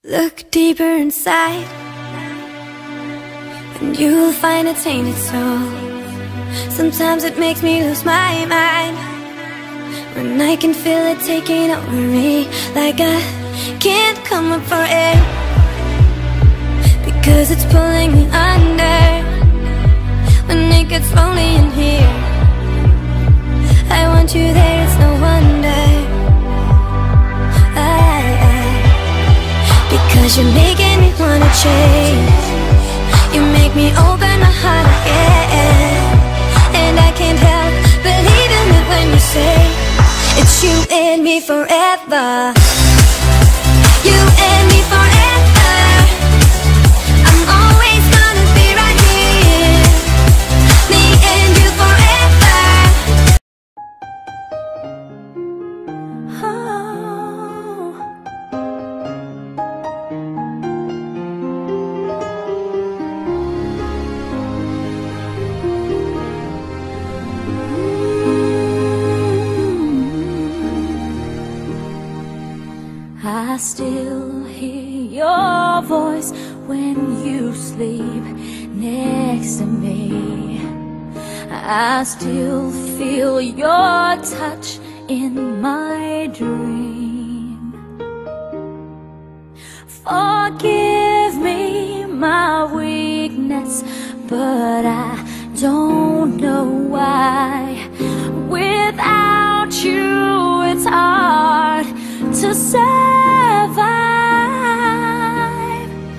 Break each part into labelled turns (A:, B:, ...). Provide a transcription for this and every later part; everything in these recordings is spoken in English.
A: Look deeper inside, and you'll find a tainted soul. Sometimes it makes me lose my mind, when I can feel it taking over me, like I can't come up for air, because it's pulling me under. When it gets lonely in here, I want you there, it's no wonder. Because you're making me wanna change. You make me open my heart again, and I can't help believing it when you say it's you and me forever. You and me forever. I'm always gonna be right here, me and you forever. Oh. I still hear your voice when you sleep next to me. I still feel your touch in my dream. Forgive me my weakness, but I don't know why. Without you, it's hard to survive.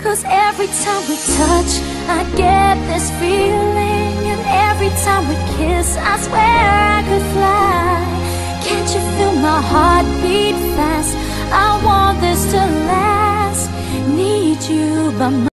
A: 'Cause every time we touch, I get this feeling, and every time we kiss, I swear I could fly. Can't you feel my heart beat fast? I want this to last. Need you by my